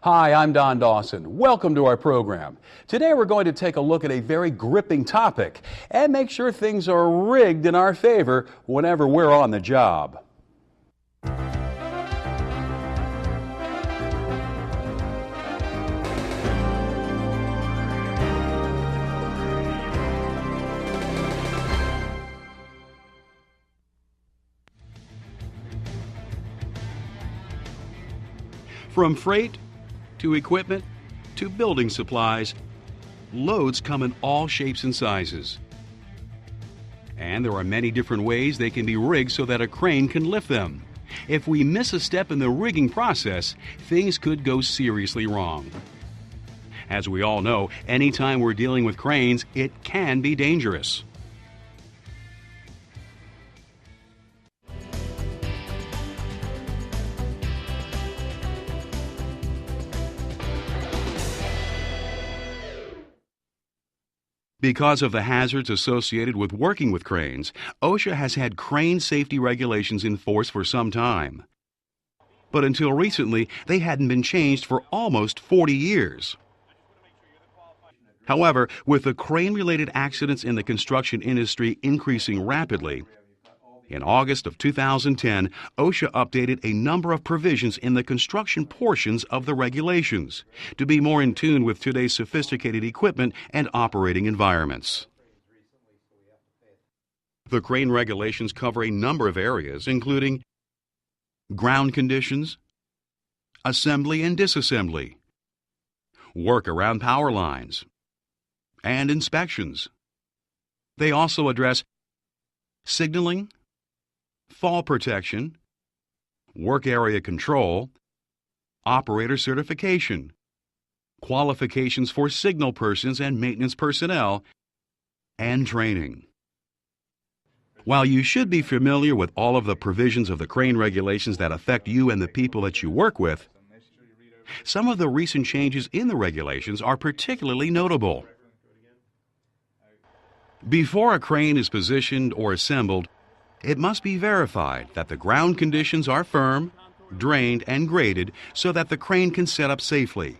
Hi, I'm Don Dawson. Welcome to our program. Today we're going to take a look at a very gripping topic and make sure things are rigged in our favor whenever we're on the job. From freight to equipment to building supplies, loads come in all shapes and sizes. And there are many different ways they can be rigged so that a crane can lift them. If we miss a step in the rigging process, things could go seriously wrong. As we all know, anytime we're dealing with cranes, it can be dangerous. Because of the hazards associated with working with cranes, OSHA has had crane safety regulations in force for some time. But until recently, they hadn't been changed for almost 40 years. However, with the crane-related accidents in the construction industry increasing rapidly, in August of 2010, OSHA updated a number of provisions in the construction portions of the regulations to be more in tune with today's sophisticated equipment and operating environments. The crane regulations cover a number of areas, including ground conditions, assembly and disassembly, work around power lines, and inspections. They also address signaling, fall protection, work area control, operator certification, qualifications for signal persons and maintenance personnel, and training. While you should be familiar with all of the provisions of the crane regulations that affect you and the people that you work with, some of the recent changes in the regulations are particularly notable. Before a crane is positioned or assembled, it must be verified that the ground conditions are firm, drained, and graded so that the crane can set up safely.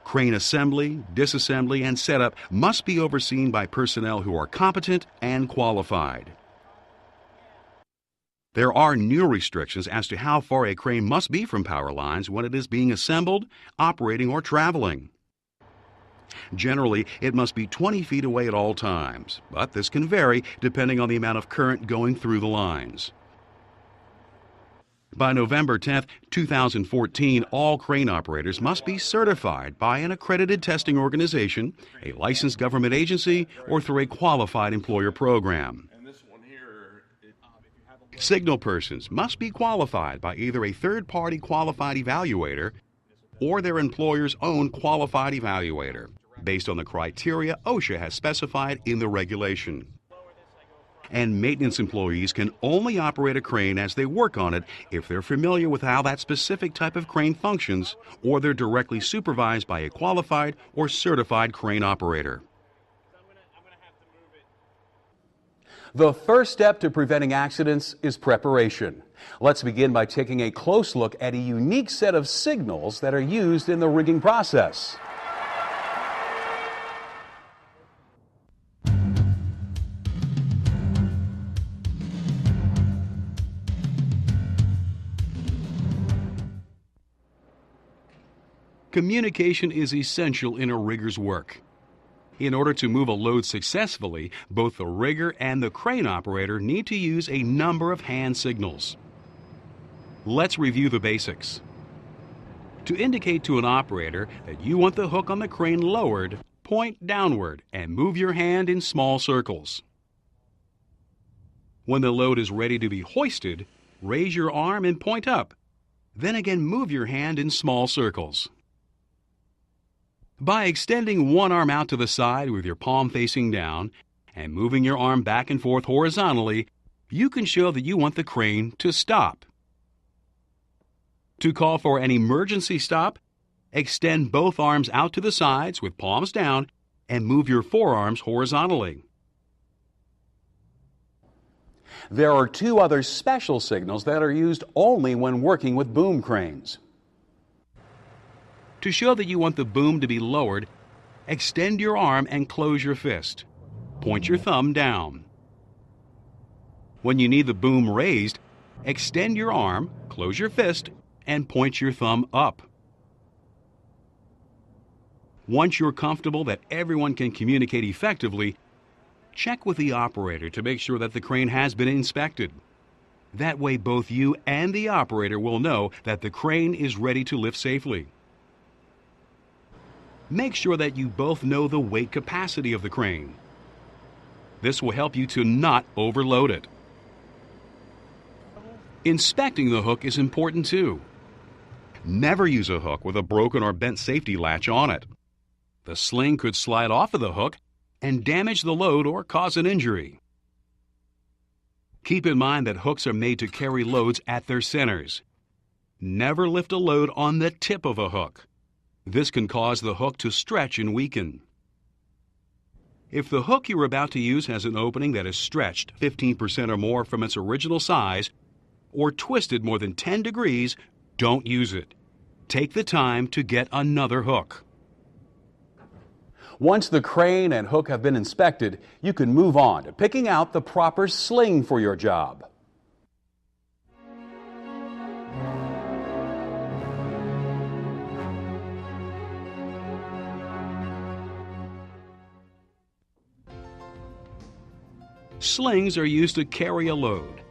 Crane assembly, disassembly, and setup must be overseen by personnel who are competent and qualified. There are new restrictions as to how far a crane must be from power lines when it is being assembled, operating, or traveling. Generally, it must be 20 feet away at all times, but this can vary depending on the amount of current going through the lines. By November 10, 2014, all crane operators must be certified by an accredited testing organization, a licensed government agency, or through a qualified employer program. Signal persons must be qualified by either a third-party qualified evaluator or their employer's own qualified evaluator, based on the criteria OSHA has specified in the regulation. And maintenance employees can only operate a crane as they work on it if they're familiar with how that specific type of crane functions, or they're directly supervised by a qualified or certified crane operator. The first step to preventing accidents is preparation. Let's begin by taking a close look at a unique set of signals that are used in the rigging process. Communication is essential in a rigger's work. In order to move a load successfully, both the rigger and the crane operator need to use a number of hand signals. Let's review the basics. To indicate to an operator that you want the hook on the crane lowered, point downward and move your hand in small circles. When the load is ready to be hoisted, raise your arm and point up. Then again move your hand in small circles. By extending one arm out to the side with your palm facing down and moving your arm back and forth horizontally, you can show that you want the crane to stop. To call for an emergency stop, extend both arms out to the sides with palms down and move your forearms horizontally. There are two other special signals that are used only when working with boom cranes. To show that you want the boom to be lowered, extend your arm and close your fist. Point your thumb down. When you need the boom raised, extend your arm, close your fist, and point your thumb up. Once you're comfortable that everyone can communicate effectively, check with the operator to make sure that the crane has been inspected. That way both you and the operator will know that the crane is ready to lift safely. Make sure that you both know the weight capacity of the crane. This will help you to not overload it. Inspecting the hook is important too. Never use a hook with a broken or bent safety latch on it. The sling could slide off of the hook and damage the load or cause an injury. Keep in mind that hooks are made to carry loads at their centers. Never lift a load on the tip of a hook. This can cause the hook to stretch and weaken. If the hook you're about to use has an opening that is stretched 15% or more from its original size, or twisted more than 10 degrees, don't use it. Take the time to get another hook. Once the crane and hook have been inspected, you can move on to picking out the proper sling for your job. Slings are used to carry a load.